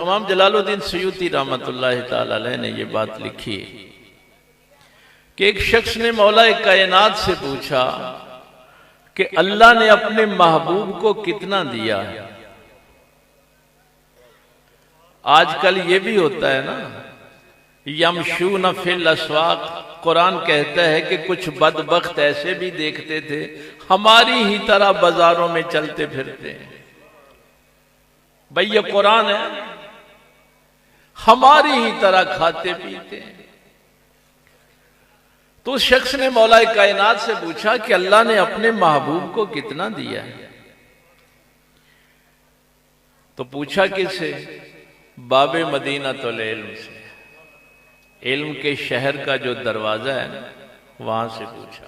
इमाम जलालुद्दीन सयूती रहमतुल्लाह ताला अलैह ने ये बात लिखी कि एक शख्स ने मौला कायनात से पूछा कि अल्लाह ने अपने महबूब को कितना दिया है। आजकल ये भी होता है ना, यमशून फिल अस्वाक, कुरान कहता है कि कुछ बदबख्त ऐसे भी देखते थे हमारी ही तरह बाजारों में चलते फिरते हैं। भाई ये कुरान है, हमारी ही तरह खाते पीते हैं। तो उस शख्स ने मौला कायनात से पूछा कि अल्लाह ने अपने महबूब को कितना दिया है। तो पूछा किससे? बाबे मदीना तो इल्म से, इल्म के शहर का जो दरवाजा है ना, वहां से पूछा।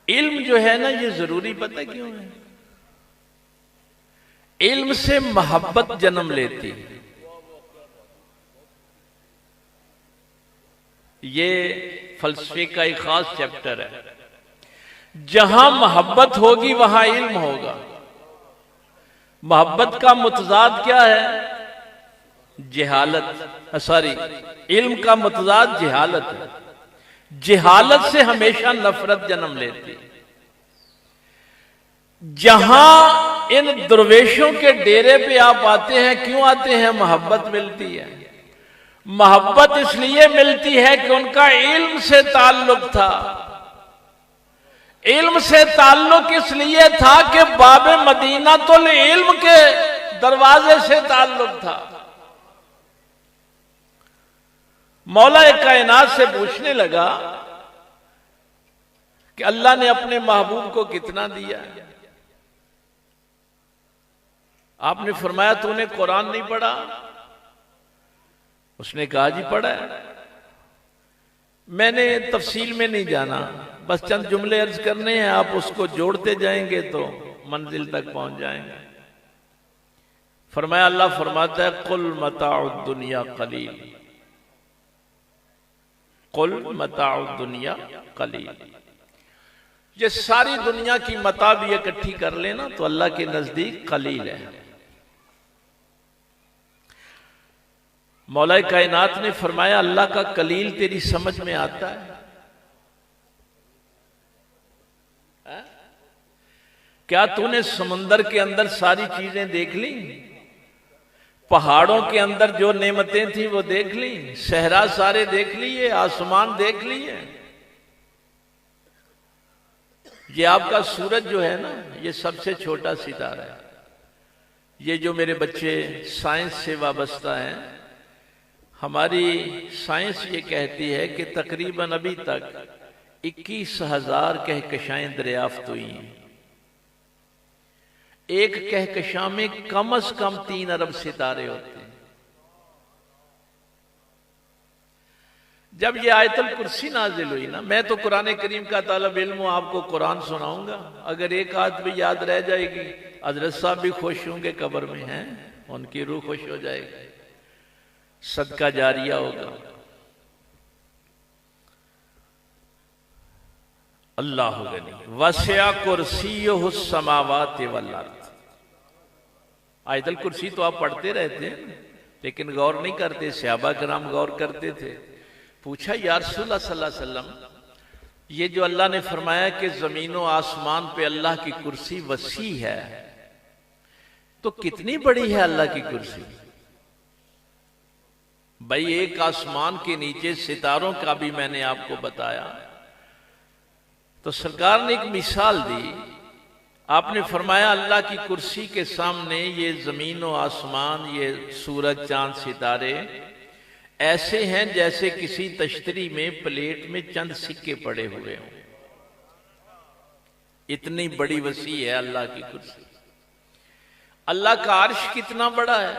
इल्म जो है ना, ये जरूरी पता क्यों है? इल्म से मोहब्बत जन्म लेती है। ये फलसफे का एक खास चैप्टर है। जहां मोहब्बत होगी वहां इल्म होगा। मोहब्बत का मुतजाद क्या है? जहालत। सॉरी, इल्म का मुतजाद जहालत है। जहालत से हमेशा नफरत जन्म लेती है। जहां इन दरवेशों के डेरे पे आप आते हैं, क्यों आते हैं? मोहब्बत मिलती है। मोहब्बत इसलिए मिलती है कि उनका इल्म से ताल्लुक था। इल्म से ताल्लुक इसलिए था कि बाबे मदीना तो इल्म के दरवाजे से ताल्लुक था। मौला कायनात से पूछने लगा कि अल्लाह ने अपने महबूब को कितना दिया। आपने फरमाया तूने कुरान नहीं पढ़ा? उसने कहा जी पढ़ा है। मैंने तफसील में नहीं जाना, बस चंद जुमले अर्ज करने हैं, आप उसको जोड़ते जाएंगे तो मंजिल तक पहुंच जाएंगे। फरमाया, अल्लाह फरमाता है कुल मताउद दुनिया कलील, कुल मताउद दुनिया कलील। ये सारी दुनिया की मता भी इकट्ठी कर लेना तो अल्लाह के नजदीक कलील है। मौला कायनात ने फरमाया, अल्लाह का कलील तेरी समझ में आता है? क्या तूने समुंदर के अंदर सारी चीजें देख ली? पहाड़ों के अंदर जो नेमतें थी वो देख ली? सहरा सारे देख लिए? आसमान देख लिए? ये आपका सूरज जो है ना, ये सबसे छोटा सितारा है। ये जो मेरे बच्चे साइंस से वाबस्ता हैं, हमारी साइंस ये कहती है कि तकरीबन अभी तक 21,000 कहकशाएं दरियाफ्त हुई हैं। एक कहकशा में कम से कम 3 अरब सितारे होते हैं। जब ये आयतुल कुर्सी नाजिल हुई ना, मैं तो कुरान करीम का तालिब इल्म हूं, आपको कुरान सुनाऊंगा। अगर एक आध भी याद रह जाएगी, हजरत साहब भी खुश होंगे, कब्र में हैं, उनकी रूह खुश हो जाएगी, सदका जारिया होगा। अल्लाह गनी वसिया कुर्सीयुहु समावाति वल अर्द। आयतुल कुर्सी तो आप पढ़ते रहते हैं लेकिन गौर नहीं करते। सहाबा किराम गौर करते थे। पूछा, या रसूलल्लाह सल्लल्लाहु अलैहि वसल्लम, ये जो अल्लाह ने फरमाया कि जमीन व आसमान पे अल्लाह की कुर्सी वसी है, तो कितनी बड़ी है अल्लाह की कुर्सी? भाई एक आसमान के नीचे सितारों का भी मैंने आपको बताया। तो सरकार ने एक मिसाल दी। आपने फरमाया अल्लाह की कुर्सी के सामने ये जमीन और आसमान, ये सूरज चांद सितारे ऐसे हैं जैसे किसी तश्तरी में प्लेट में चंद सिक्के पड़े हुए हों। इतनी बड़ी वसी है अल्लाह की कुर्सी। अल्लाह का अर्श कितना बड़ा है?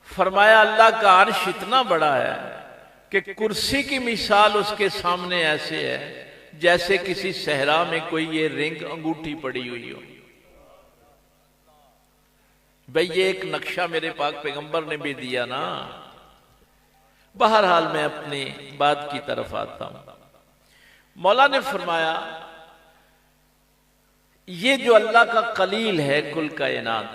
फरमाया अल्लाह का अर्श इतना बड़ा है कि कुर्सी की मिसाल उसके सामने ऐसे है जैसे किसी सहरा में कोई ये रिंग अंगूठी पड़ी हुई हो। भाई ये एक नक्शा मेरे पाक पैगंबर ने भी दिया ना। बहरहाल मैं अपनी बात की तरफ आता हूं। मौला ने फरमाया ये जो अल्लाह का कलील है कुल कायनात,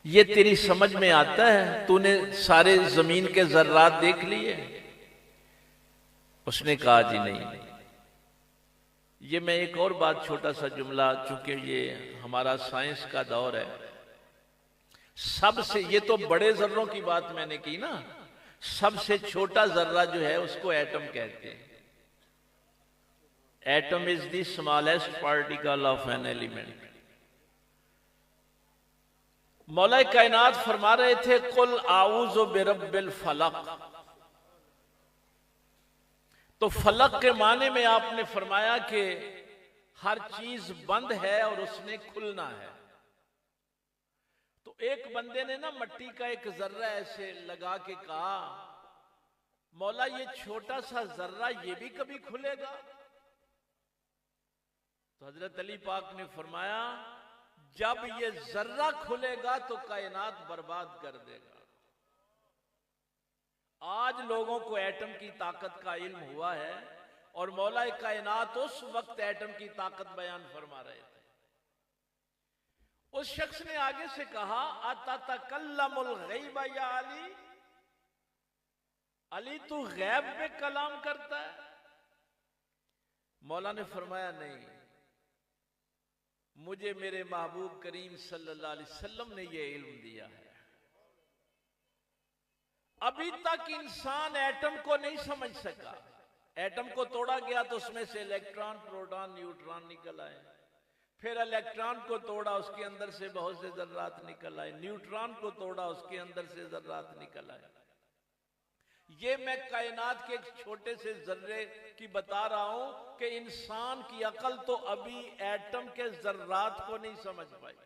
ये तेरी समझ में आता है? तूने सारे जमीन के जर्रात देख लिए? उसने कहा जी नहीं। ये मैं एक और बात, छोटा सा जुमला, चूंकि ये हमारा साइंस का दौर है, सबसे, ये तो बड़े जर्रों की बात मैंने की ना, सबसे छोटा जर्रा जो है उसको एटम कहते हैं। Atom is the smallest particle of an element. मौला कायनात फरमा रहे थे कुल आऊज़ु बिरब्बिल फलक। तो फलक के माने में आपने फरमाया कि हर चीज बंद है और उसने खुलना है। तो एक बंदे ने ना मट्टी का एक जर्रा ऐसे लगा के कहा, मौला ये छोटा सा जर्रा ये भी कभी खुलेगा? तो हजरत अली पाक ने फरमाया जब ये जर्रा खुलेगा तो कायनात बर्बाद कर देगा। आज लोगों को एटम की ताकत का इल्म हुआ है और मौला कायनात उस वक्त एटम की ताकत बयान फरमा रहे थे। उस शख्स ने आगे से कहा अततकल्लमुल गैब या अली, अली तू गैब पे कलाम करता है? मौला ने फरमाया नहीं, मुझे मेरे महबूब करीम सल्लल्लाहु अलैहि वसल्लम ने यह इल्म दिया है। अभी तक इंसान एटम को नहीं समझ सका। एटम को तोड़ा गया तो उसमें से इलेक्ट्रॉन, प्रोटॉन, न्यूट्रॉन निकल आए। फिर इलेक्ट्रॉन को तोड़ा, उसके अंदर से बहुत से जर्रात निकल आए। न्यूट्रॉन को तोड़ा, उसके अंदर से जर्रात निकल आए। ये मैं कायनात के एक छोटे से जर्रे की बता रहा हूं कि इंसान की अकल तो अभी एटम के जर्रात को नहीं समझ पाई।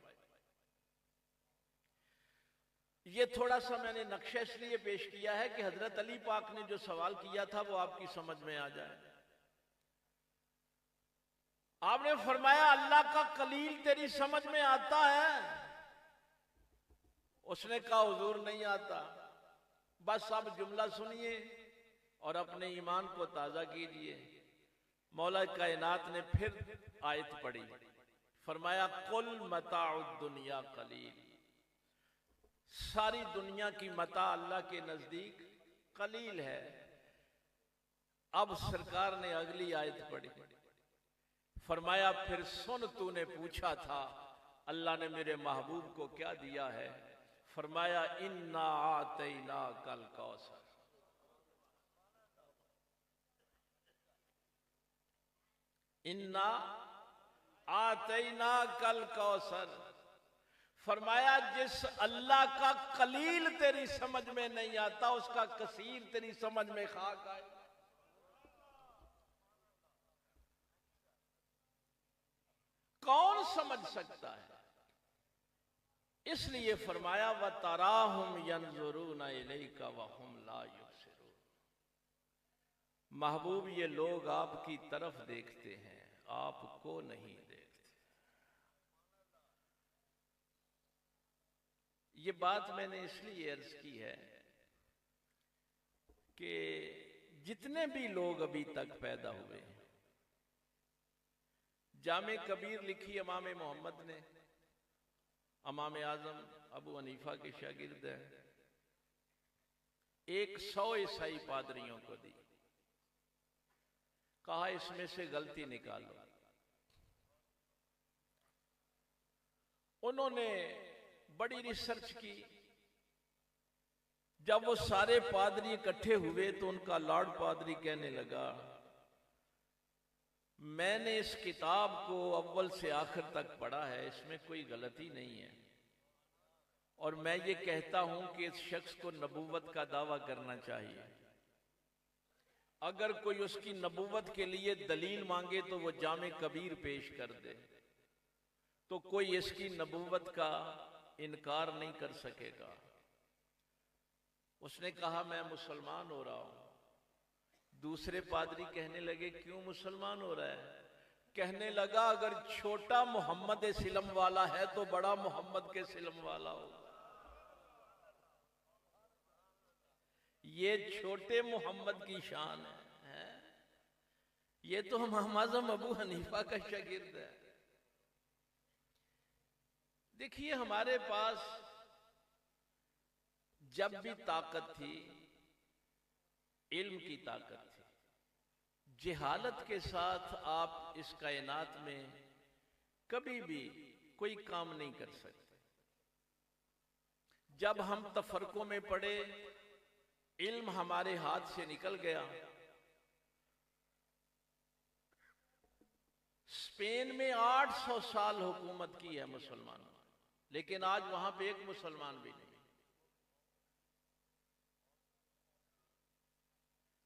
ये थोड़ा सा मैंने नक्शा इसलिए पेश किया है कि हजरत अली पाक ने जो सवाल किया था वो आपकी समझ में आ जाए। आपने फरमाया अल्लाह का कलील तेरी समझ में आता है? उसने कहा हुजूर नहीं आता। बस अब जुमला सुनिए और अपने ईमान को ताजा कीजिए। मौला कायनात ने फिर आयत पढ़ी, फरमाया कुल मताउद दुनिया कलील। सारी दुनिया की मता अल्लाह के नजदीक कलील है। अब सरकार ने अगली आयत पढ़ी, फरमाया फिर सुन, तूने पूछा था अल्लाह ने मेरे महबूब को क्या दिया है? फरमाया इन्ना आतैना कल कौसर। इन्ना आतैना कल कौसर। फरमाया जिस अल्लाह का कलील तेरी समझ में नहीं आता उसका कसीर तेरी समझ में खाक आए। कौन समझ सकता है? इसलिए फरमाया व तराहुम यंजुरूना इलैका व हुम ला युबसिरून। महबूब ये लोग आपकी तरफ देखते हैं, आपको नहीं देखते। ये बात मैंने इसलिए अर्ज की है कि जितने भी लोग अभी तक पैदा हुए, जामे कबीर लिखी इमाम मोहम्मद ने, इमाम आजम अबू हनीफा के शागिर्द है, 100 ईसाई पादरियों को दी। कहा इसमें से गलती निकालो। उन्होंने बड़ी रिसर्च की। जब वो सारे पादरी इकट्ठे हुए तो उनका लॉर्ड पादरी कहने लगा, मैंने इस किताब को अव्वल से आखिर तक पढ़ा है, इसमें कोई गलती नहीं है, और मैं ये कहता हूं कि इस शख्स को नबूवत का दावा करना चाहिए। अगर कोई उसकी नबूवत के लिए दलील मांगे तो वो जामे कबीर पेश कर दे, तो कोई इसकी नबूवत का इनकार नहीं कर सकेगा। उसने कहा मैं मुसलमान हो रहा हूं। दूसरे पादरी कहने लगे क्यों मुसलमान हो रहा है? कहने लगा अगर छोटा मोहम्मद सिलम वाला है तो बड़ा मोहम्मद के सिलम वाला होगा। ये छोटे मोहम्मद की शान है। ये तो इमाम आज़म अबू हनीफा का शागिर्द है। देखिए हमारे पास जब भी ताकत थी इल्म की ताकत थी। जहालत के साथ आप इस कायनात में कभी भी कोई काम नहीं कर सकते। जब हम तफरकों में पड़े, इल्म हमारे हाथ से निकल गया। स्पेन में 800 साल हुकूमत की है मुसलमानों, लेकिन आज वहां पे एक मुसलमान भी नहीं।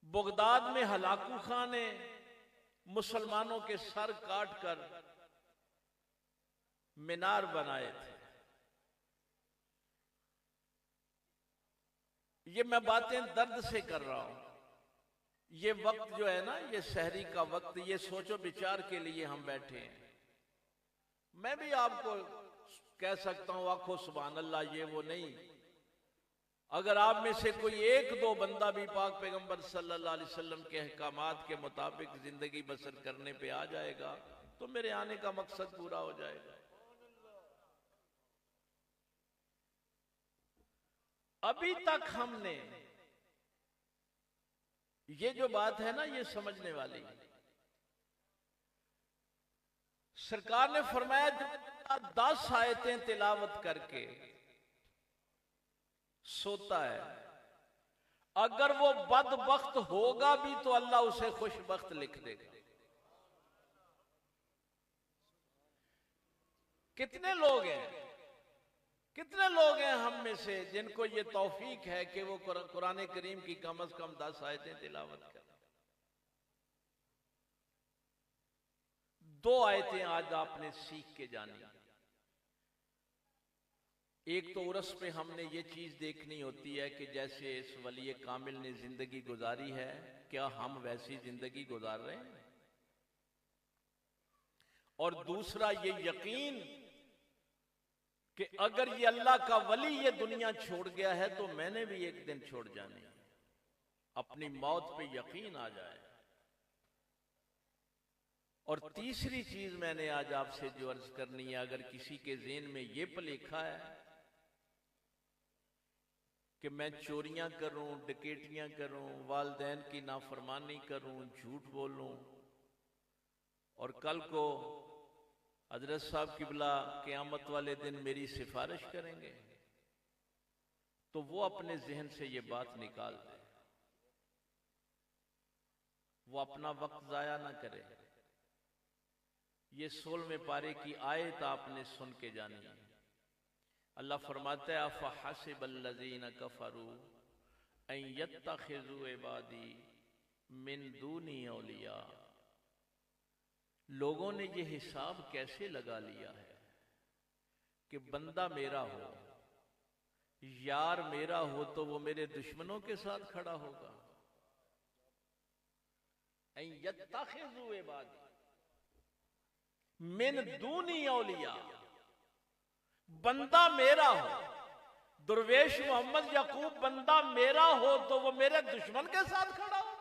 बगदाद में हलाकू खां ने मुसलमानों के सर काट कर मीनार बनाए थे। ये मैं बातें दर्द से कर रहा हूं। ये वक्त जो है ना, ये सहरी का वक्त, ये सोचो विचार के लिए हम बैठे हैं। मैं भी आपको कह सकता हूं आखो सुभान अल्लाह, ये वो नहीं। अगर आप में से कोई एक दो बंदा भी पाक पैगंबर सल्लल्लाहु अलैहि वसल्लम के अहकामात के मुताबिक जिंदगी बसर करने पे आ जाएगा तो मेरे आने का मकसद पूरा हो जाएगा। अभी तक हमने ये जो बात है ना, ये समझने वाली। सरकार ने फरमाया 10 आयतें तिलावत करके सोता है, अगर वो बदबख्त होगा भी तो अल्लाह उसे खुशबख्त लिख देगा। कितने लोग हैं हम में से जिनको ये तौफीक है कि वो कुरान करीम की कम से कम 10 आयतें तिलावत करें। 2 आयतें आज आपने सीख के जानी। एक तो उर्स पे हमने ये चीज देखनी होती है कि जैसे इस वली कामिल ने जिंदगी गुजारी है, क्या हम वैसी जिंदगी गुजार रहे हैं। और दूसरा ये यकीन कि अगर ये अल्लाह का वली ये दुनिया छोड़ गया है तो मैंने भी एक दिन छोड़ जानी है। अपनी मौत पे यकीन आ जाए। और तीसरी चीज मैंने आज आपसे जो अर्ज करनी है, अगर किसी के ज़हन में ये लिखा है कि मैं चोरियां करूं, डकैतियां करूं, वालिदैन की नाफरमानी करूं, झूठ बोलूं और कल को हजरत साहब किबला क़यामत वाले दिन मेरी सिफारिश करेंगे, तो वो अपने जहन से ये बात निकाल दे। वो अपना वक्त जाया ना करे। ये 16वें पारे की आयत आपने सुन के जानी है। अल्लाह फरमाता है अफ़हसिबल्लज़ीना कफ़रू अन यत्तखिज़ू इबादी मिन दूनी औलिया। लोगों ने ये हिसाब कैसे लगा लिया है कि बंदा मेरा हो, यार मेरा हो तो वो मेरे दुश्मनों के साथ खड़ा होगा। अन यत्तखिज़ू इबादी मिन दूनी औलिया, बंदा मेरा हो, दुर्वेश मोहम्मद याकूब बंदा मेरा हो तो वो मेरे दुश्मन के साथ खड़ा होगा।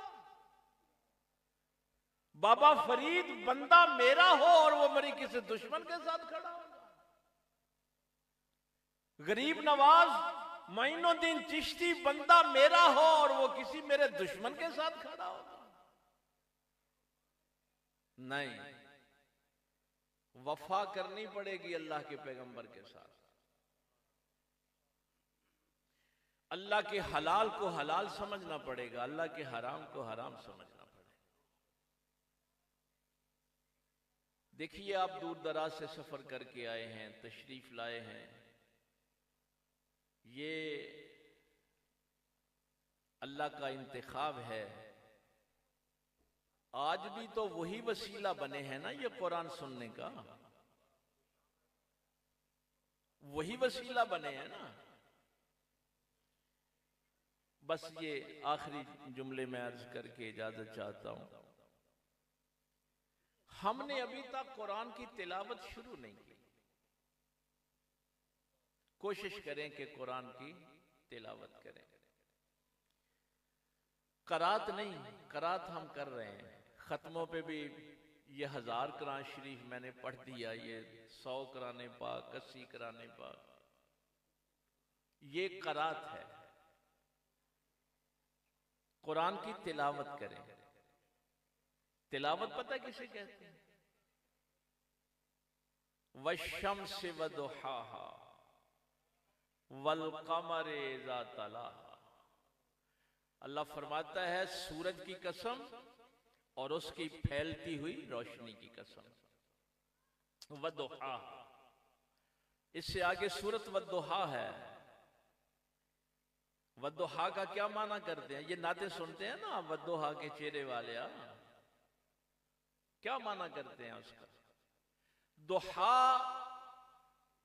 बाबा फरीद बंदा मेरा हो और वो मेरे किसी दुश्मन के साथ खड़ा होगा। गरीब नवाज मोइनुद्दीन चिश्ती बंदा मेरा हो और वो किसी मेरे दुश्मन के साथ खड़ा होगा। नहीं, वफा करनी पड़ेगी अल्लाह के पैगंबर के साथ। अल्लाह के हलाल को हलाल समझना पड़ेगा, अल्लाह के हराम को हराम समझना पड़ेगा। देखिए, आप दूर दराज से सफर करके आए हैं, तशरीफ लाए हैं, ये अल्लाह का इंतखाब है। आज भी तो वही वसीला बने हैं ना ये कुरान सुनने का, वही वसीला बने हैं ना। बस ये आखिरी जुमले में अर्ज करके इजाजत चाहता हूं। हमने अभी तक कुरान की तिलावत शुरू नहीं की। कोशिश करें कि कुरान की तिलावत करें। करात नहीं, करात हम कर रहे हैं। खत्मों पे भी ये 1000 कुरान शरीफ मैंने पढ़ दिया, ये 100 कुरान पाक, 80 कुरान पाक, ये करात है। कुरान की तिलावत करें। तिलावत पता किसे कहते हैं? वश्शम्सि वदुहाहा वल क़मरि इज़ा तलाहा। अल्लाह फरमाता है सूरज की कसम और उसकी फैलती हुई रोशनी की कसम। वदुहा, इससे आगे सूरत वदुहा है। वदुहा का क्या माना करते हैं? ये नाते सुनते हैं ना, वदुहा के चेहरे वाले, क्या माना करते हैं उसका? दुहा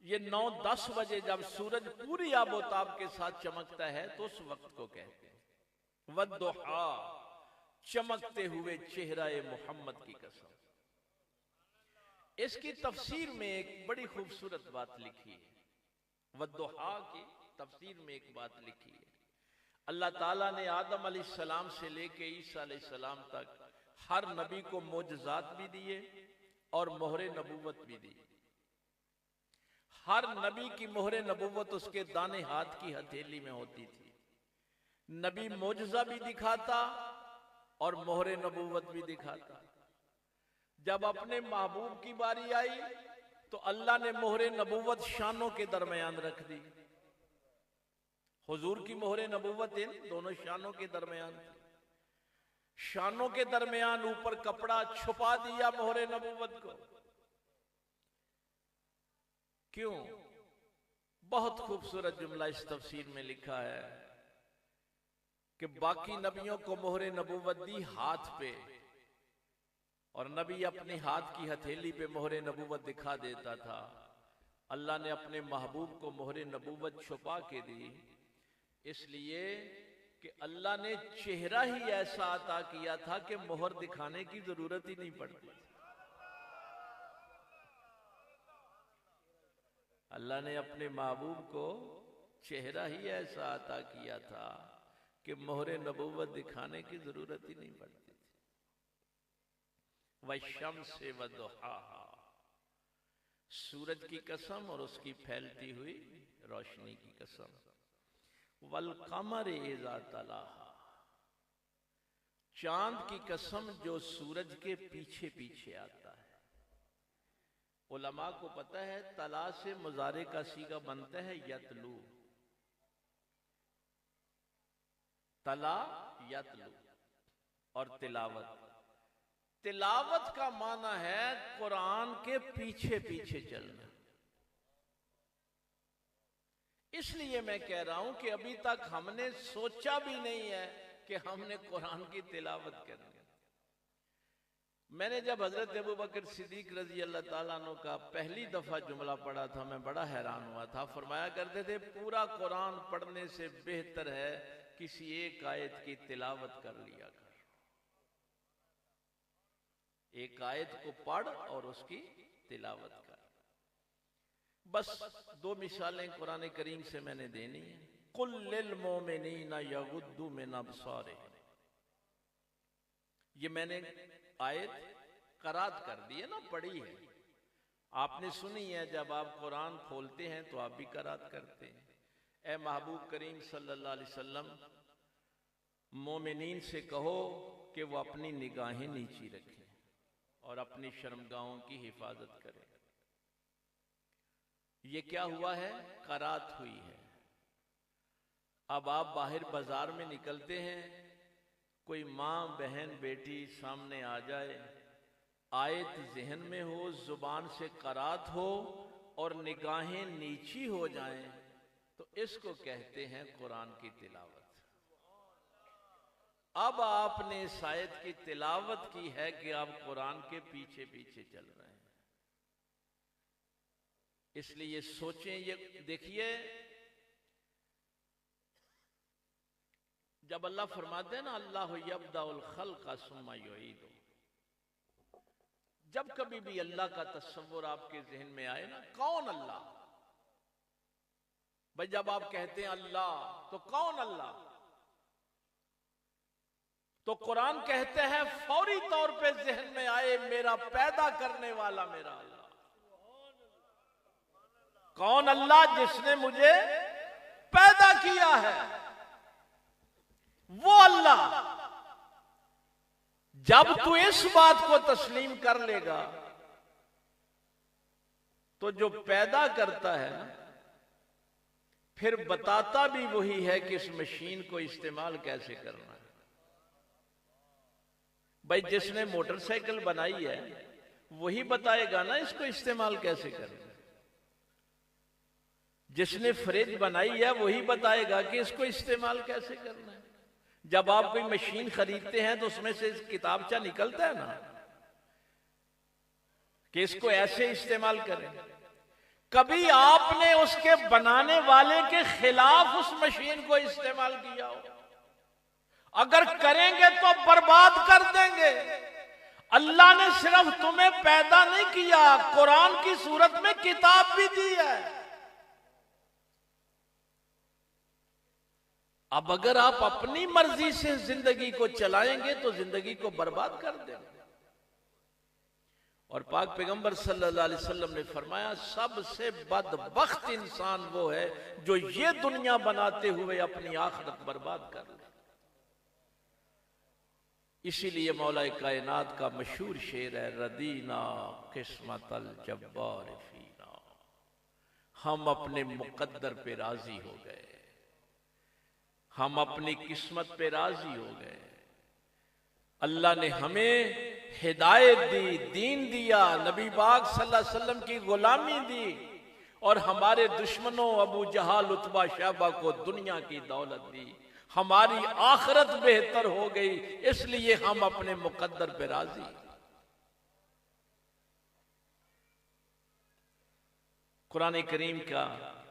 ये 9-10 बजे जब सूरज पूरी आबोताब के साथ चमकता है तो उस वक्त को कहते हैं। वदुहा, चमकते हुए चेहरा मोहम्मद की कसम। इसकी तफसीर में एक बड़ी खूबसूरत बात लिखी है। वदुहा की तफसीर में एक बात लिखी है। अल्लाह ताला ने आदम अलैहिस्सलाम से लेके ईसा अलैहिस्सलाम तक हर नबी को मोजज़ात भी दिए और मोहरे नबूवत भी दी। हर नबी की मोहरे नबूवत उसके दाने हाथ की हथेली में होती थी। नबी मोजज़ा भी दिखाता और मोहरे नबूवत भी दिखाता। जब अपने महबूब की बारी आई तो अल्लाह ने मोहरे नबूवत शानों के दरमियान रख दी। हुजूर की मोहरे नबूवत इन दोनों शानों के दरमियान थी। शानों के दरमियान ऊपर कपड़ा छुपा दिया मोहरे नबूवत को। क्यों? बहुत खूबसूरत जुमला इस तफसीर में लिखा है कि बाकी नबियों को मोहरे नबूवत दी हाथ पे, और नबी अपने हाथ की हथेली पे मोहरे नबूवत दिखा देता था। अल्लाह ने अपने महबूब को मोहरे नबूवत छुपा के दी, इसलिए कि अल्लाह ने चेहरा ही ऐसा अता किया था कि मोहर दिखाने की जरूरत ही नहीं पड़ती। अल्लाह ने अपने महबूब को चेहरा ही ऐसा अता किया था कि मोहरे नबूवत दिखाने की जरूरत ही नहीं पड़ती थी। वश्शम्सि वदुहाहा, सूरज की कसम और उसकी फैलती हुई रोशनी की कसम। वल क़मरि इज़ा तलाहा, चांद की कसम जो सूरज के पीछे पीछे आता है। उलमा को पता है तला से मुजारे का सीगा बनता है यतलू। तला यतलू और तिलावत। तिलावत का माना है कुरान के पीछे पीछे चलना। इसलिए मैं कह रहा हूं कि अभी तक हमने सोचा भी नहीं है कि हमने कुरान की तिलावत करनी है। मैंने जब हजरत अबू बकर सिद्दीक रजी अल्लाह ताला अन्हु का पहली दफा जुमला पढ़ा था, मैं बड़ा हैरान हुआ था। फरमाया करते थे पूरा कुरान पढ़ने से बेहतर है किसी एक आयत की तिलावत कर लिया कर। एक आयत को पढ़ और उसकी तिलावत कर। बस 2 मिसालें कुरान करीम से मैंने देनी है। कुल लिल मोमिनीना यगुद्दू मिन अब्सारिहिम, ये मैंने आयत करात कर दी है ना, पढ़ी है, आपने सुनी है। जब आप कुरान खोलते हैं तो आप भी करात करते हैं। ए महबूब करीम सल्लल्लाहु अलैहि वसल्लम, मोमिनीन से कहो कि वो अपनी निगाहें नीची रखें और अपनी शर्मगाहों की हिफाजत करें। ये क्या हुआ है? करात हुई है। अब आप बाहर बाजार में निकलते हैं, कोई माँ बहन बेटी सामने आ जाए, आयत जहन में हो, जुबान से करात हो और निगाहें नीची हो जाएं, तो इसको कहते हैं कुरान की तिलावत। अब आपने इस आयत की तिलावत की है कि आप कुरान के पीछे पीछे चल रहे हैं। इसलिए सोचें, ये देखिए, जब अल्लाह फरमाते हैं ना अल्लाह यब्दाउल खल्क़ सुम्मा युईदु, जब कभी भी अल्लाह का तस्वुर आपके जहन में आए ना, कौन अल्लाह? भाई जब आप कहते हैं अल्लाह तो कौन अल्लाह? तो कुरान कहते हैं फौरी तौर पे जहन में आए मेरा पैदा करने वाला मेरा अल्लाह। कौन अल्लाह? जिसने मुझे पैदा किया है। वो अल्लाह जब तू इस बात को तस्लीम कर लेगा तो जो पैदा करता है ना, फिर बताता भी वही है कि इस मशीन को इस्तेमाल कैसे करना है। भाई जिसने मोटरसाइकिल बनाई है वही बताएगा ना इसको इस्तेमाल कैसे करना है। जिसने फ्रिज बनाई है वही बताएगा कि इसको इस्तेमाल कैसे करना है। जब आप कोई मशीन खरीदते हैं तो उसमें से किताबचा निकलता है ना कि इसको ऐसे इस्तेमाल करें। कभी आपने उसके बनाने वाले के खिलाफ उस मशीन को इस्तेमाल किया हो? अगर करेंगे तो बर्बाद कर देंगे। अल्लाह ने सिर्फ तुम्हें पैदा नहीं किया, कुरान की सूरत में किताब भी दी है। अब अगर आप अपनी मर्जी से जिंदगी को चलाएंगे तो जिंदगी को बर्बाद कर देंगे। और पाक पैगंबर सल्लल्लाहु अलैहि वसल्लम ने फरमाया, सबसे बदबख्त इंसान वो है जो ये दुनिया बनाते हुए अपनी आखिरत बर्बाद कर ले। इसीलिए मौला कायनात का मशहूर शेर है, रदीना किस्मतल जब्बार फीना, हम अपने मुकद्दर पे राजी हो गए, हम अपनी किस्मत पे राजी हो गए। अल्लाह ने हमें हिदायत दी, दीन दिया, नबी पाक सल्लल्लाहु अलैहि वसल्लम की गुलामी दी और हमारे दुश्मनों अबू जहाल, उतबा, शैबा को दुनिया की दौलत दी। हमारी आखिरत बेहतर हो गई, इसलिए हम अपने मुकद्दर पे राजी। कुरान करीम का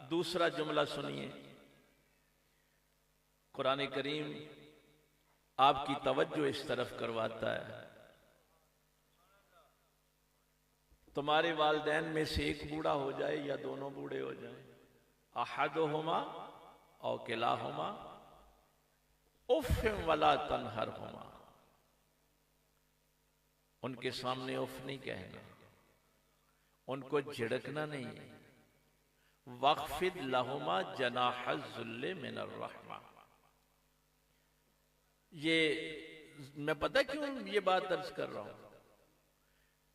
दूसरा जुमला सुनिए। कुरान करीम आपकी तवज्जो इस तरफ करवाता है, तुम्हारे वालिदैन में से एक बूढ़ा हो जाए या दोनों बूढ़े हो जाए, अहदुहुमा औ किलाहुमा उफ़्फ़िन वला तनहरहुमा, उनके सामने उफ नहीं कहना, उनको झिड़कना नहीं, वक़्फ़िद लहुमा जनाहज़्ज़ुल्ल मिनर रहमा। ये मैं पता क्यों ये बात दर्ज कर रहा हूं?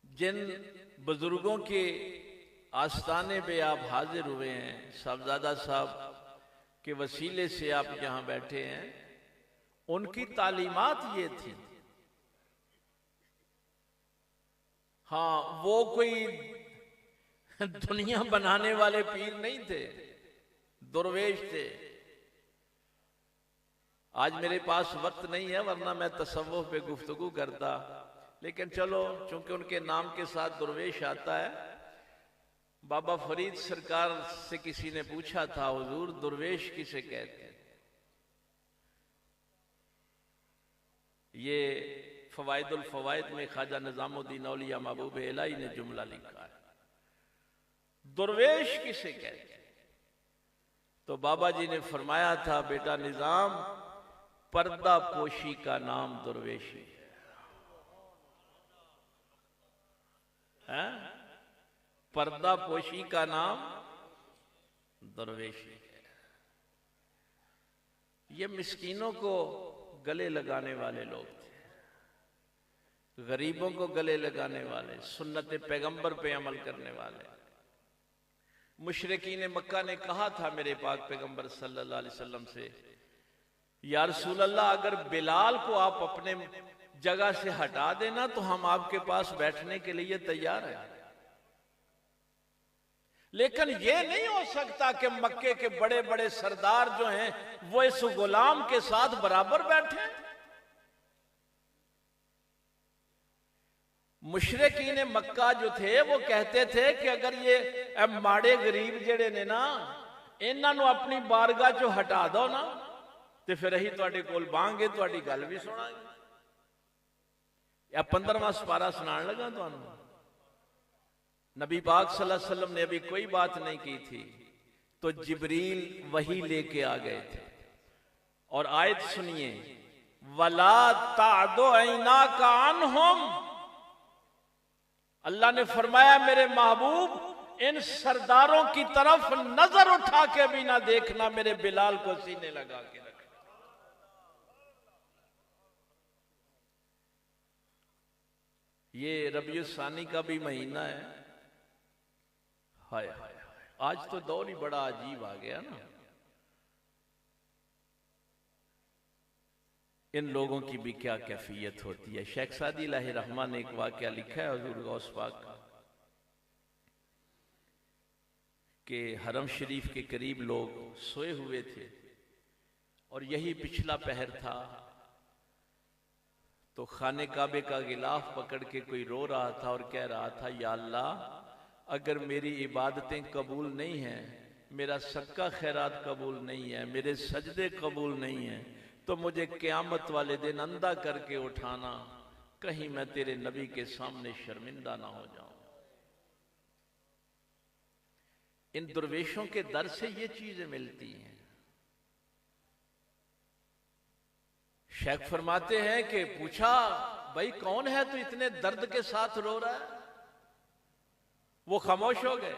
जिन बुजुर्गों के आस्थाने पे आप हाजिर हुए हैं, साहबजादा साहब के वसीले से आप यहां बैठे हैं, उनकी तालीमात ये थी। हाँ, वो कोई दुनिया बनाने वाले पीर नहीं थे, दुर्वेश थे। आज मेरे पास वक्त नहीं है, वरना मैं तसव्वुफ पे गुफ्तगू करता, लेकिन चलो चूंकि उनके नाम के साथ दुर्वेश आता है। बाबा फरीद सरकार से किसी ने पूछा था, हुजूर दुर्वेश किसे कहते हैं? ये फवाइदुल फवाइद में ख्वाजा निजामुद्दीन औलिया महबूब इलाही ने जुमला लिखा है, दुर्वेश किसे कहते हैं? तो बाबा जी ने फरमाया था, बेटा निजाम, पर्दा पोशी का नाम दुर्वेशी है, पर्दा पोशी का नाम दुर्वेशी है। ये मिस्कीनों को गले लगाने वाले लोग थे, गरीबों को गले लगाने वाले, सुन्नत पैगंबर पे अमल करने वाले। मुशरिकीन मक्का ने कहा था मेरे पाक पैगंबर सल्लल्लाहु अलैहि वसल्लम से, या रसूल अल्लाह, अगर बिलाल को आप अपने जगह से हटा देना तो हम आपके पास बैठने के लिए तैयार हैं। लेकिन यह नहीं हो सकता कि मक्के के बड़े बड़े सरदार जो हैं वो इस गुलाम के साथ बराबर बैठे। मुशरिकीन मक्का जो थे वो कहते थे कि अगर ये माड़े गरीब जेड़े ने ना, इन्हों अपनी बारगाह चो हटा दो ना, तो फिर अही तुहाडे कोल बांगे, तुहाडी गल भी सुनांगे। या 15वां सुपारा सुनान लगा तुहानू। नबी पाक सल्लल्लाहु अलैहि वसल्लम ने अभी कोई बात नहीं की थी तो जिब्रील वही लेके आ गए थे, और आयत सुनिए, वला तादो ऐनाका अन्हुम, अल्लाह ने फरमाया मेरे महबूब इन सरदारों की तरफ नजर उठा के भी ना देखना, मेरे बिलाल को सीने लगा के रखना। ये रबीउल सानी का भी महीना है। हाय हाय हाय, आज तो दौर ही बड़ा अजीब आ गया ना। इन लोगों की भी क्या कैफियत होती है। शेख सादी अलैहि रहमा ने एक वाकया लिखा है हुजूर गौस पाक का कि हरम शरीफ के करीब लोग सोए हुए थे और यही पिछला पहर था, तो खाने काबे का गिलाफ पकड़ के कोई रो रहा था और कह रहा था, या अल्लाह, अगर मेरी इबादतें कबूल नहीं हैं, मेरा सदका खैरात कबूल नहीं है, मेरे सजदे कबूल नहीं हैं, तो मुझे क़यामत वाले दिन अंधा करके उठाना, कहीं मैं तेरे नबी के सामने शर्मिंदा ना हो जाऊं। इन दुर्वेशों के दर से ये चीजें मिलती हैं। शेख फरमाते हैं कि पूछा, भाई कौन है तो इतने दर्द के साथ रो रहा है? वो खामोश हो गए।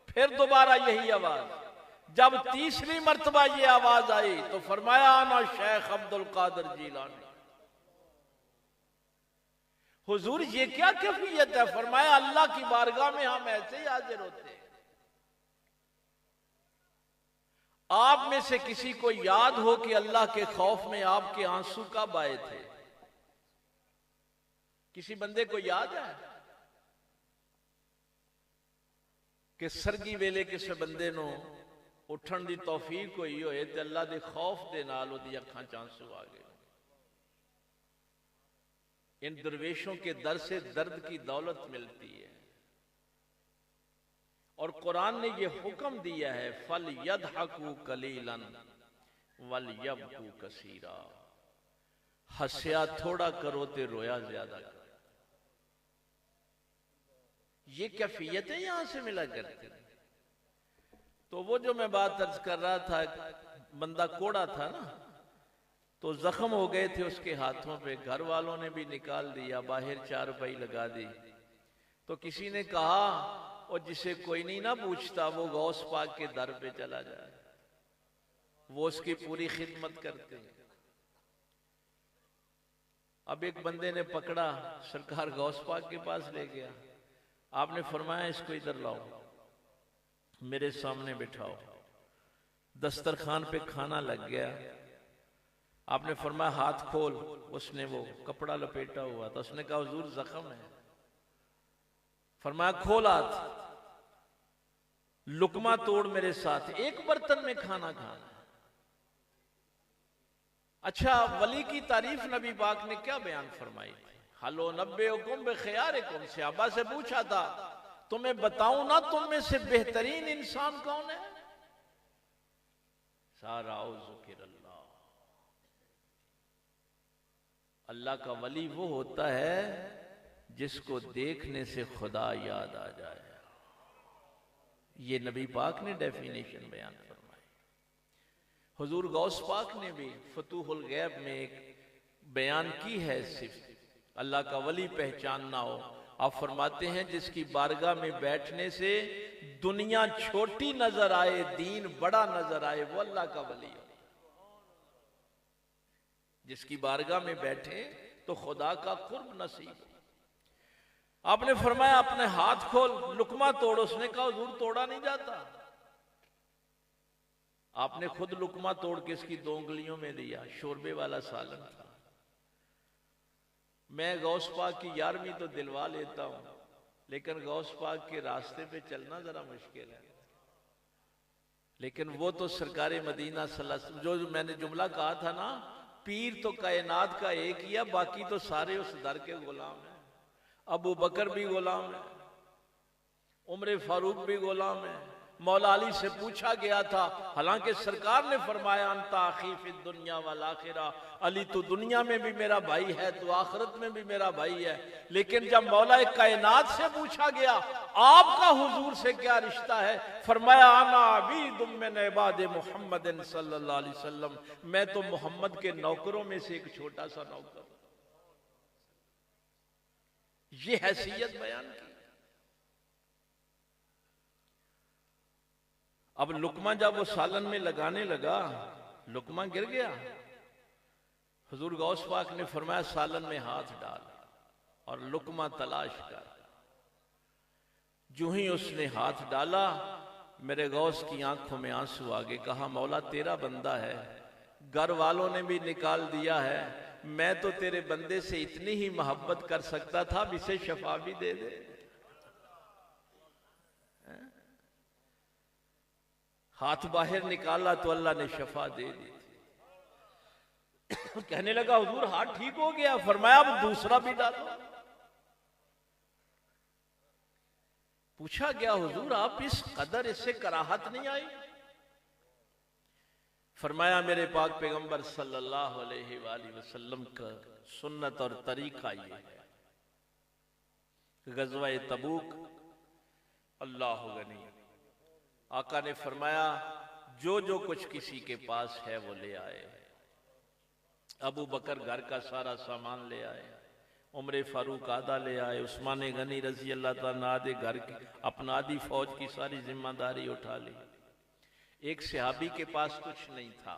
फिर दोबारा यही आवाज। जब तीसरी मर्तबा ये आवाज आई तो फरमाया, आना शेख अब्दुल कादिर जीलानी। हुजूर ये क्या कैफियत है? फरमाया, अल्लाह की बारगाह में हम ऐसे ही हाजिर होते हैं। आप में से किसी को याद हो कि अल्लाह के खौफ में आपके आंसू कब आए थे? किसी बंदे को याद है कि सरगी वेले किसी बंदे नो उठन दी तौफीक हुई होए ते अल्लाह दे खौफ दे नाल ओदी अखां च आंसू आ गए? इन दरवेशों के दर से दर्द की दौलत मिलती है। और कुरान ने यह हुक्म दिया है, फल यदहकू कलीलन वल यबकू कसीरा। हंसया थोड़ा करो ते रोया ज्यादा करो। ये कैफियतें यहां से मिला करती। तो वो जो मैं बात अर्ज कर रहा था, बंदा कोड़ा था ना, तो जख्म हो गए थे उसके हाथों पे, घर वालों ने भी निकाल दिया, बाहर चारपाई लगा दी। तो किसी ने कहा, और जिसे कोई नहीं ना पूछता वो गौस पाक के दर पे चला जाए, वो उसकी पूरी खिदमत करते हैं। अब एक बंदे ने पकड़ा, सरकार गौस पाक के पास ले गया। आपने फरमाया, इसको इधर लाओ, मेरे सामने बिठाओ। दस्तरखान पे खाना लग गया। आपने फरमाया, हाथ खोल। उसने वो कपड़ा लपेटा हुआ था। उसने कहा, हुजूर जख्म है। फरमाया, खोल हाथ, लुकमा तोड़ मेरे साथ, एक बर्तन में खाना खाना। अच्छा, वली की तारीफ नबी पाक ने क्या बयान फरमाई? हलो नब्बे हुकुम बे खयारिकुम। सहाबा से पूछा था, तुम्हें बताऊं ना तुम में से बेहतरीन इंसान कौन है? सारा ज़िक्र अल्लाह। अल्लाह का वली वो होता है जिसको देखने से खुदा याद आ जाए। ये नबी पाक ने डेफिनेशन बयान फरमाई। हुजूर गौस पाक ने भी फतूहुल गैब में एक बयान की है, सिर्फ अल्लाह का वली पहचानना हो। आप फरमाते हैं, जिसकी बारगाह में बैठने से दुनिया छोटी नजर आए, दीन बड़ा नजर आए, वो अल्लाह का वली हो। जिसकी बारगाह में बैठे तो खुदा का कुर्ब नसीब। आपने फरमाया, अपने हाथ खोल, लुकमा तोड़। उसने कहा, हुजूर तोड़ा नहीं जाता। आपने खुद लुकमा तोड़ के इसकी 2 उंगलियों में दिया। शोरबे वाला सालन था। मैं गौस पाक की 11वीं तो दिलवा लेता हूं, लेकिन गौस पाक के रास्ते पे चलना जरा मुश्किल है। लेकिन वो तो सरकारे मदीना सल्लल्लाहु, जो मैंने जुमला कहा था ना, पीर तो कायनात का एक ही है, बाकी तो सारे उस दर के गुलाम हैं। अबू बकर भी गुलाम है, उमर फारूक भी गुलाम है। मौला अली से पूछा गया था, हालांकि सरकार ने फरमाया, अंता अखी फिद दुनिया वल आखिरा, अली तो दुनिया में भी मेरा भाई है तो आखिरत में भी मेरा भाई है। लेकिन जब मौला कायनात से पूछा गया, आपका हुजूर से क्या रिश्ता है? फरमाया, आना अबीदुम मिन इबादि मुहम्मद सल्लल्लाहु अलैहि वसल्लम, मैं तो मोहम्मद के नौकरों में से एक छोटा सा नौकर। ये हैसियत बयान की। अब लुकमा जब वो सालन में लगाने लगा, लुकमा गिर गया। हुजूर गौस पाक ने फरमाया, सालन में हाथ डाल। और लुकमा तलाश कर। जो ही उसने हाथ डाला, मेरे गौस की आंखों में आंसू आ गए। कहा, मौला तेरा बंदा है, घर वालों ने भी निकाल दिया है, मैं तो तेरे बंदे से इतनी ही मोहब्बत कर सकता था, अब इसे शफा भी दे दे। हाथ बाहर निकाला तो अल्लाह ने शफा दे दी। कहने लगा, हुजूर हाथ ठीक हो गया। फरमाया, अब दूसरा भी डालो। पूछा गया, हुजूर आप इस कदर इससे कराहत नहीं आई? फरमाया, मेरे पाक पैगंबर सल्लल्लाहु अलैहि वसल्लम का सुन्नत और तरीका ये है। गज़वा तबूक, अल्लाह गनी, आका ने फरमाया, जो जो कुछ किसी के पास है वो ले आए। अबू बकर घर का सारा सामान ले आए, उमर फारूक आधा ले आए, उस्मान गनी रजी अल्लाह ताला आधे घर की अपना आधी फौज की सारी जिम्मेदारी उठा ली। एक सहाबी के पास कुछ नहीं था।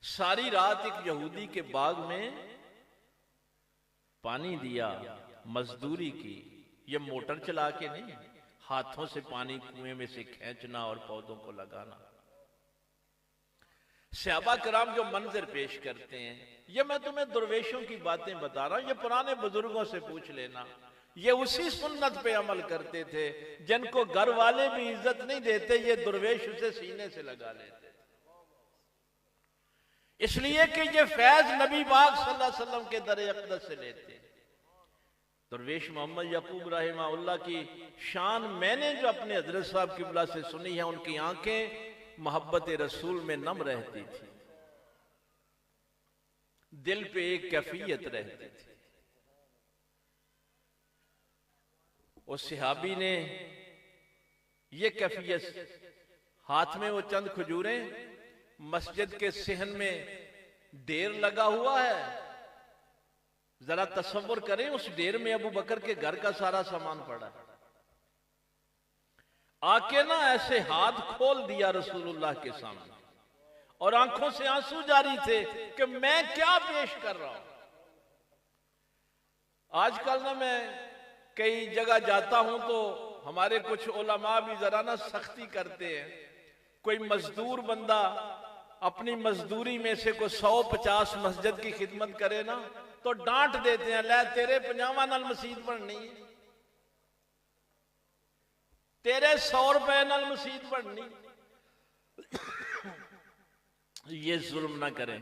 सारी रात एक यहूदी के बाग में पानी दिया, मजदूरी की। ये मोटर चला के नहीं, हाथों से पानी कुएं में से खींचना और पौधों को लगाना। सहाबा कराम जो मंजर पेश करते हैं, ये मैं तुम्हें दुर्वेशों की बातें बता रहा हूं, ये पुराने बुजुर्गों से पूछ लेना। ये उसी सुन्नत पे अमल करते थे जिनको घर वाले भी इज्जत नहीं देते, ये दुर्वेश उसे सीने से लगा लेते। इसलिए कि ये फैज नबी पाक सल्लल्लाहु अलैहि वसल्लम के दर अक़दस से लेते। दरवेश मोहम्मद यकूब रहमहुल्लाह की शान मैंने जो अपने हजरत साहब किबला से सुनी है, उनकी आंखें मोहब्बत रसूल में नम रहती थी, दिल पे एक कैफियत रहती थी। उस सहाबी ने ये कैफियत, हाथ में वो चंद खजूरें, मस्जिद के सहन में ढेर लगा हुआ है। जरा तसव्वुर करें, उस ढेर में अबू बकर के घर का सारा सामान पड़ा। आके ना ऐसे हाथ खोल दिया रसूलुल्लाह के सामने, और आंखों से आंसू जारी थे कि मैं क्या पेश कर रहा हूं। आजकल ना मैं कई जगह जाता हूं तो हमारे कुछ उलमा भी जरा ना सख्ती करते हैं। कोई मजदूर बंदा अपनी मजदूरी में से कोई 150 मस्जिद की खिदमत करे ना, तो डांट देते हैं, ले तेरे 50 नाल मसीद बननी है, तेरे 100 रुपए नाल मसीद बननी। ये जुल्म ना करें।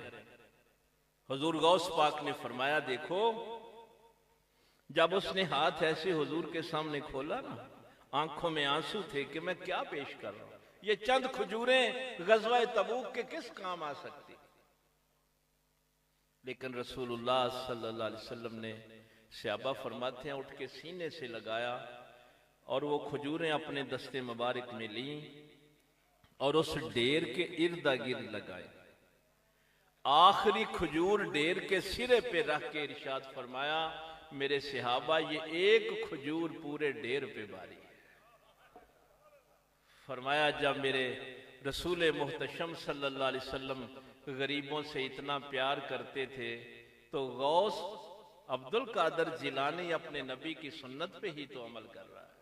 हुजूर गौस पाक ने फरमाया, देखो जब उसने हाथ ऐसे हुजूर के सामने खोला ना, आंखों में आंसू थे कि मैं क्या पेश कर रहा हूं। ये चंद खजूरें गज़वा तबूक के किस काम आ सकती। लेकिन रसूलुल्लाह सल्लल्लाहु अलैहि वसल्लम ने, सहाबा फरमाते हैं, उठ के सीने से लगाया और वो खजूरें अपने दस्ते मुबारक में ली और उस ढेर के इर्द गिर्द लगाए। आखिरी खजूर ढेर के सिरे पे रख के इरशाद फरमाया, मेरे सहाबा ये एक खजूर पूरे ढेर पे बारी है। फरमाया, जब मेरे रसूल मुहतशम सल्लल्लाहु अलैहि वसल्लम गरीबों से इतना प्यार करते थे, तो गौस अब्दुल कादर जिलानी अपने नबी की सुन्नत पे ही तो अमल कर रहा है।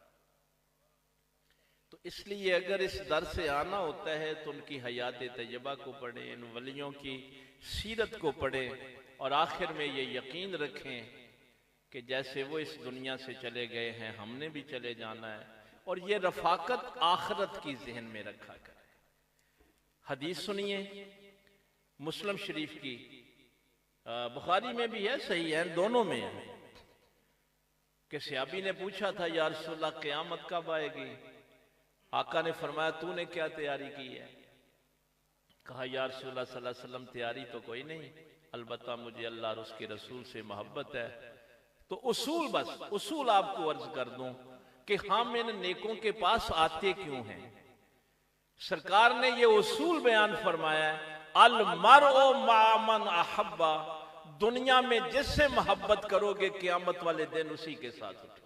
तो इसलिए अगर इस दर से आना होता है तो उनकी हयात तैयबा को पढ़ें, इन वलियों की सीरत को पढ़ें, और आखिर में ये यकीन रखें कि जैसे वो इस दुनिया से चले गए हैं, हमने भी चले जाना है। और ये रफाकत आखिरत की जहन में रखा करें। हदीस सुनिए मुस्लिम शरीफ की, बुखारी में भी है, सही है, दोनों में है, कि सहाबी ने पूछा था, या रसूलल्लाह क़यामत कब आएगी? आका ने फरमाया, तूने क्या तैयारी की है? कहा, या रसूलल्लाह सल्लल्लाहु अलैहि वसल्लम तैयारी तो कोई नहीं, अलबत्ता मुझे अल्लाह और उसके रसूल से मोहब्बत है। तो उसूल, बस उसूल आपको अर्ज कर दूं कि हम इन नेकों के पास आते क्यों हैं। सरकार ने ये उसूल बयान फरमाया है, अल मरओ मा मन अहब्बा, दुनिया में जिससे मोहब्बत करोगे क़यामत वाले दिन उसी के साथ उठो।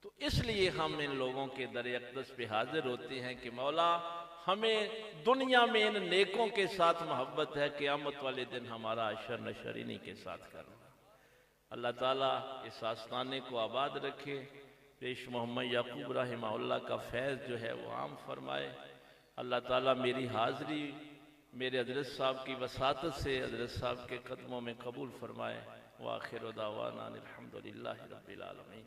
तो इसलिए हम इन लोगों के दर अक़दस पे हाजिर होते हैं कि मौला हमें दुनिया में इन नेकों के साथ मोहब्बत है, क़यामत वाले दिन हमारा अशर नशर इन्हीं के साथ करना। अल्लाह ताला इस आस्थाने को आबाद रखे, पेश मोहम्मद याकूब रहमहुल्लाह का फैज़ जो है वो आम फरमाए। अल्लाह ताला मेरी हाज़री मेरे हज़रत साहब की वसातत से हज़रत साहब के कदमों में कबूल फरमाए। व आखिर दावाना अनिल हम्दुलिल्लाहि रब्बिल आलमीन।